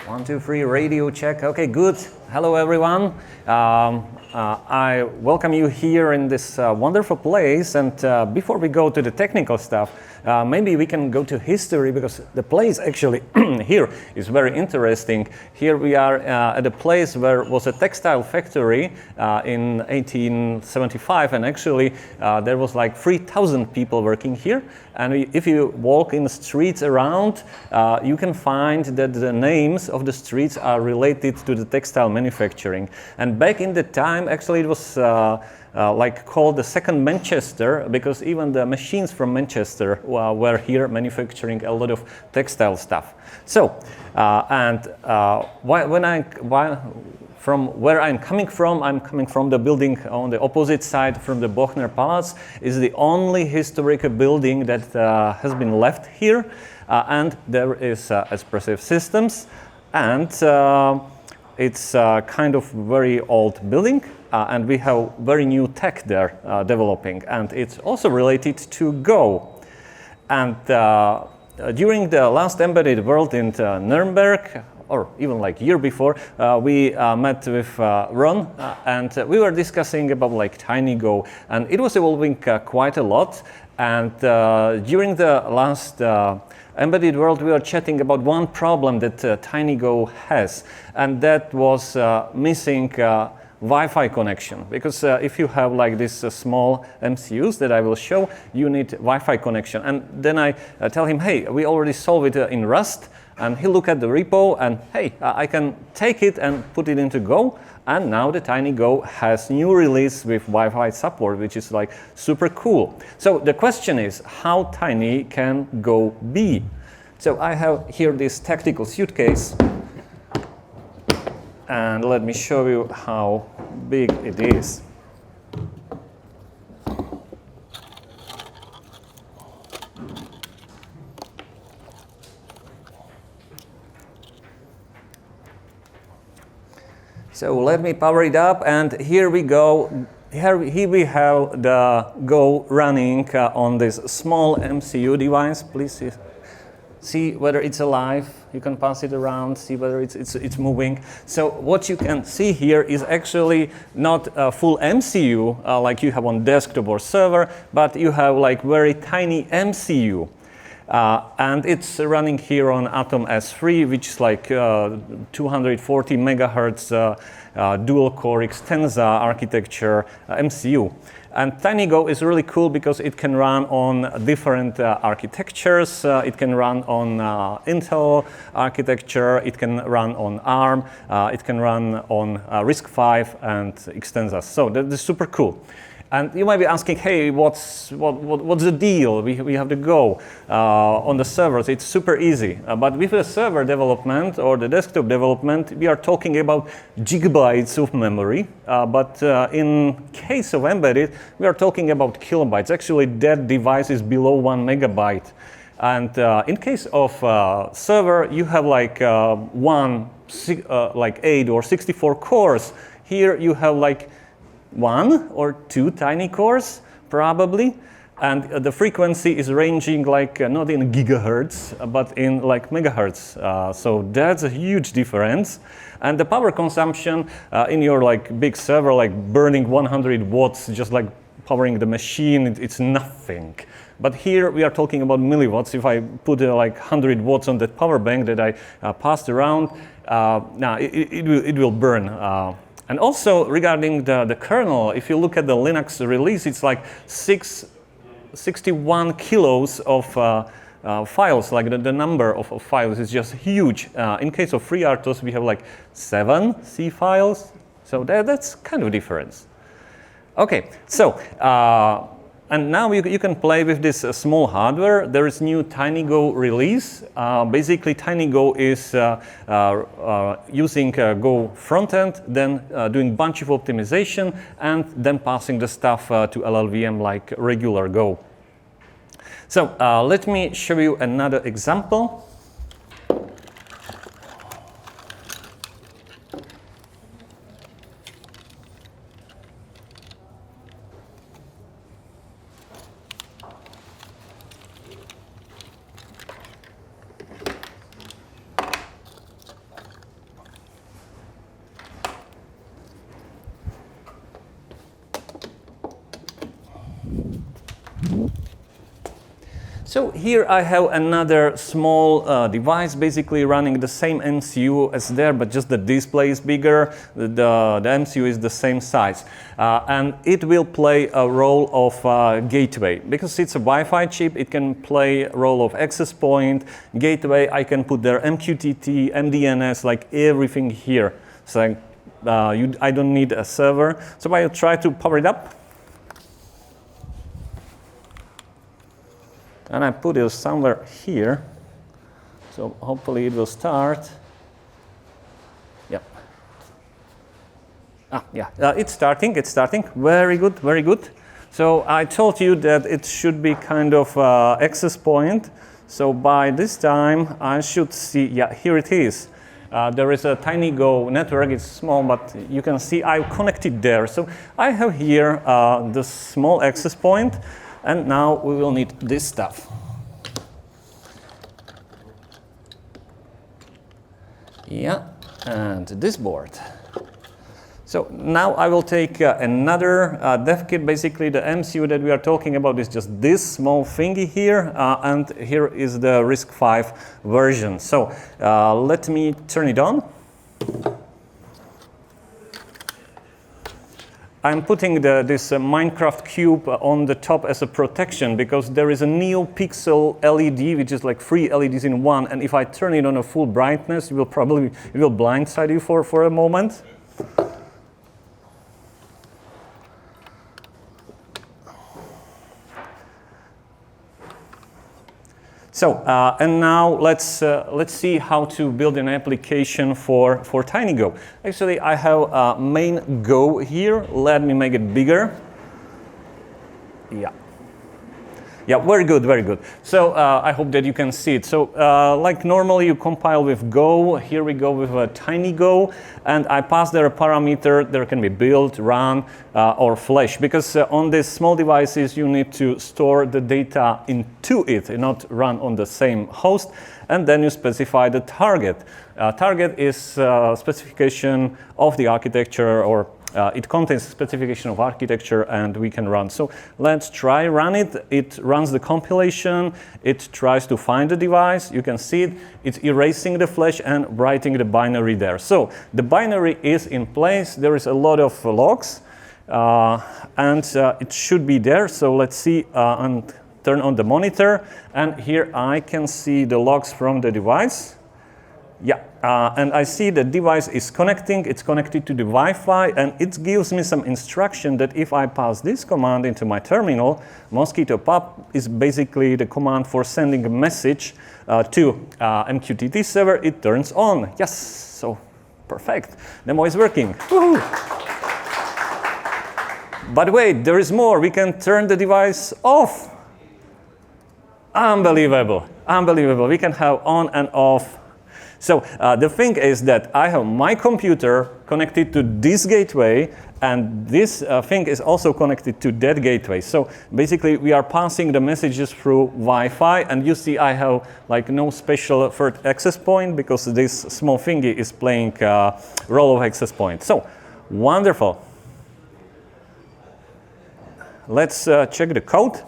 1, 2, 3, radio check. Okay, good. Hello, everyone. I welcome you here in this wonderful place. And before we go to the technical stuff, maybe we can go to history, because the place actually here is very interesting. Here we are at a place where was a textile factory in 1875, and actually there was like 3,000 people working here. And if you walk in the streets around, you can find that the names of the streets are related to the textile manufacturing. And back in the time, actually, it was like called the second Manchester, because even the machines from Manchester were here manufacturing a lot of textile stuff. So, from where I'm coming from the building on the opposite side from the Bochner Palace. Is the only historical building that has been left here, and there is expressive systems, and it's kind of very old building, and we have very new tech there developing, and it's also related to Go. And during the last Embedded World in Nuremberg, or even like year before, we met with Ron, and we were discussing about like TinyGo, and it was evolving quite a lot. And during the last Embedded World, we were chatting about one problem that TinyGo has, and that was missing Wi-Fi connection. Because if you have like this small MCUs that I will show, you need Wi-Fi connection. And then I tell him, hey, we already solved it in Rust. And he looked at the repo and, hey, I can take it and put it into Go. And now the TinyGo has new release with Wi-Fi support, which is like super cool. So the question is, how tiny can Go be? So I have here this tactical suitcase. And let me show you how big it is. So let me power it up, and here we go. Here we have the Go running on this small MCU device. Please see whether it's alive. You can pass it around, see whether it's moving. So what you can see here is actually not a full MCU like you have on desktop or server, but you have like very tiny MCU. And it's running here on Atom S3, which is like 240 megahertz dual core Extensa architecture MCU. And TinyGo is really cool because it can run on different architectures. It can run on Intel architecture. It can run on ARM. It can run on RISC-V and Extensas. So that is super cool. And you might be asking, hey, what's the deal? We have to Go on the servers. It's super easy. But with the server development or the desktop development, we are talking about gigabytes of memory. But in case of embedded, we are talking about kilobytes. Actually, that device is below 1 megabyte. And in case of server, you have like 8 or 64 cores. Here you have like 1 or 2 tiny cores, probably, and the frequency is ranging like not in gigahertz, but in like megahertz. So that's a huge difference. And the power consumption in your like big server, like burning 100 watts, just like powering the machine, it's nothing. But here we are talking about milliwatts. If I put like 100 watts on that power bank that I passed around, now it will burn. And also regarding the kernel, if you look at the Linux release, it's like 61 kilos of files, like the number of files is just huge. In case of FreeRTOS, we have like 7 C files, so that's kind of a difference. Okay, so and now you can play with this small hardware. There is new TinyGo release. Basically, TinyGo is using Go frontend, then doing bunch of optimization, and then passing the stuff to LLVM like regular Go. So let me show you another example. So here I have another small device basically running the same MCU as there, but just the display is bigger, the MCU is the same size. And it will play a role of gateway. Because it's a Wi-Fi chip, it can play a role of access point, gateway, I can put there MQTT, MDNS, like everything here. So I don't need a server. So I'll try to power it up. And I put it somewhere here, so hopefully it will start. Yep. It's starting, Very good, very good. So I told you that it should be kind of access point. So by this time, I should see, here it is. There is a TinyGo network, it's small, but you can see I connected there. So I have here the small access point. And now we will need this stuff. Yeah, and this board. So now I will take another dev kit. Basically, the MCU that we are talking about is just this small thingy here, and here is the RISC-V version. So let me turn it on. I'm putting this Minecraft cube on the top as a protection because there is a NeoPixel LED, which is like 3 LEDs in one. And if I turn it on a full brightness, it will blindside you for a moment. So, and now let's see how to build an application for TinyGo. Actually, I have main Go here. Let me make it bigger. Yeah, very good, very good. So I hope that you can see it. So like normally you compile with Go, here we go with a TinyGo, and I pass there a parameter. There can be build, run, or flash, because on these small devices you need to store the data into it and not run on the same host. And then you specify the target. Target is specification of the architecture, or it contains specification of architecture, and we can run. So let's try run it. It runs the compilation. It tries to find the device. You can see it. It's erasing the flash and writing the binary there. So the binary is in place. There is a lot of logs, and it should be there. So let's see and turn on the monitor. And here I can see the logs from the device. Yeah, and I see the device is connecting. It's connected to the Wi-Fi, and it gives me some instruction that if I pass this command into my terminal, mosquito pub is basically the command for sending a message to MQTT server. It turns on. Yes, so perfect. Demo is working. Woohoo! But wait, there is more. We can turn the device off. Unbelievable, unbelievable. We can have on and off. So the thing is that I have my computer connected to this gateway, and this thing is also connected to that gateway. So basically we are passing the messages through Wi-Fi, and you see I have like no special third access point because this small thingy is playing role of access point. So wonderful. Let's check the code.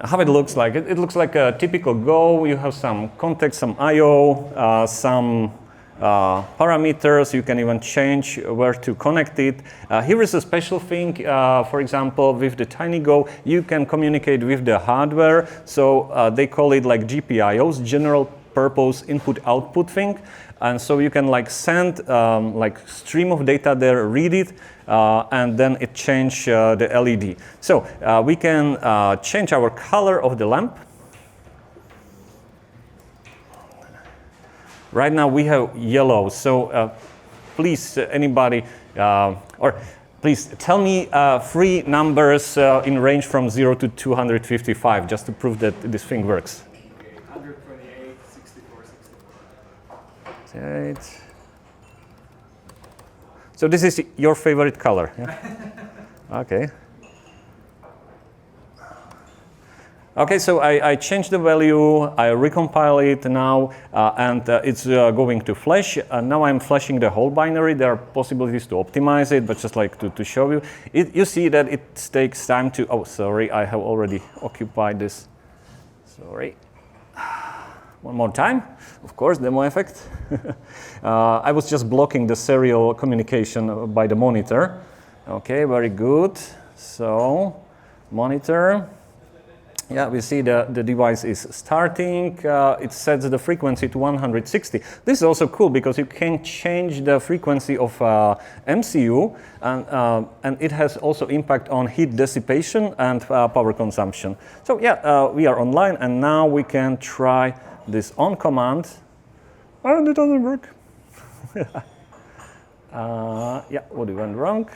How it looks like. It looks like a typical Go. You have some context, some I/O, some parameters. You can even change where to connect it. Here is a special thing. For example, with the TinyGo, you can communicate with the hardware. So they call it like GPIOs, general purpose input-output thing. And so you can like send like stream of data there, read it, and then it change the LED. So we can change our color of the lamp. Right now we have yellow. So please, anybody, or please tell me 3 numbers in range from 0 to 255, just to prove that this thing works. 128, 64, 64. Right. So this is your favorite color, yeah? Okay. Okay, so I changed the value, I recompile it now, and it's going to flash. Now I'm flashing the whole binary. There are possibilities to optimize it, but just like to show you. You see that it takes time to, oh, sorry, I have already occupied this. Sorry. One more time, of course, demo effect. I was just blocking the serial communication by the monitor. Okay, very good. So, monitor. Yeah, we see the device is starting. It sets the frequency to 160. This is also cool because you can change the frequency of MCU, and it has also impact on heat dissipation and power consumption. So yeah, we are online, and now we can try this on command, and it doesn't work. Yeah, what went wrong?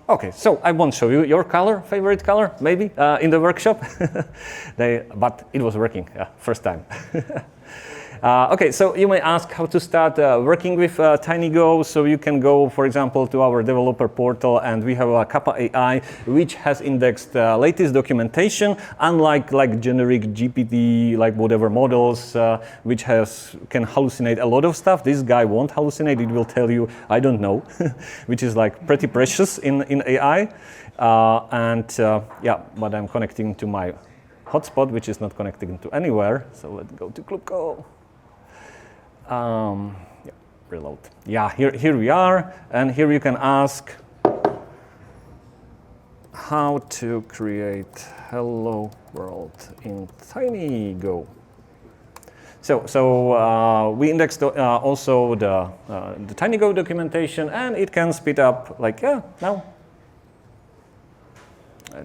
Okay, so I won't show you your color, favorite color, maybe, in the workshop. But it was working, first time. Okay, so you may ask how to start working with TinyGo. So you can go, for example, to our developer portal, and we have a Kappa AI, which has indexed latest documentation, unlike like generic GPT, like whatever models, which can hallucinate a lot of stuff. This guy won't hallucinate. It will tell you, I don't know, which is like pretty precious in AI. Yeah, but I'm connecting to my hotspot, which is not connecting to anywhere. So let's go to Klubko. Yeah, reload. Yeah, here we are, and here you can ask how to create hello world in TinyGo. So we indexed also the TinyGo documentation, and it can speed up like now.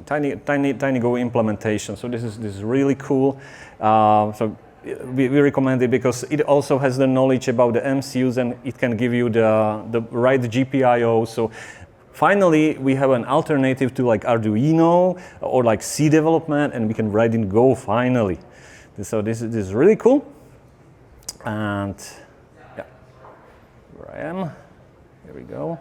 TinyGo implementation. So this is really cool. So we recommend it because it also has the knowledge about the MCUs, and it can give you the right GPIO. So finally, we have an alternative to like Arduino or like C development, and we can write in Go finally. So this is really cool. And yeah, here I am. Here we go.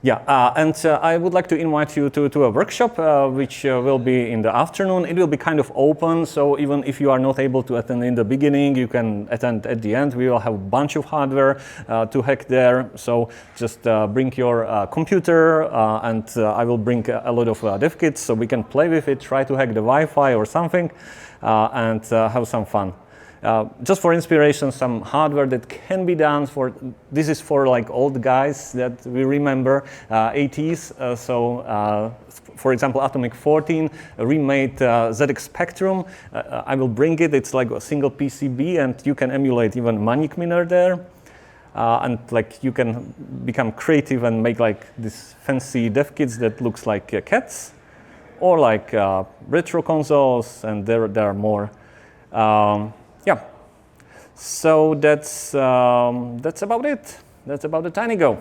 Yeah, and I would like to invite you to a workshop, which will be in the afternoon. It will be kind of open, so even if you are not able to attend in the beginning, you can attend at the end. We will have a bunch of hardware to hack there, so just bring your computer, and I will bring a lot of dev kits, so we can play with it, try to hack the Wi-Fi or something, and have some fun. Just for inspiration, some hardware that can be done for, this is for like old guys that we remember, 80s. For example, Atomic 14 remade ZX Spectrum. I will bring it. It's like a single PCB, and you can emulate even Manic Miner there. And like you can become creative and make like these fancy dev kits that looks like cats, or like retro consoles, and there are more. Yeah, so that's about it. That's about the TinyGo.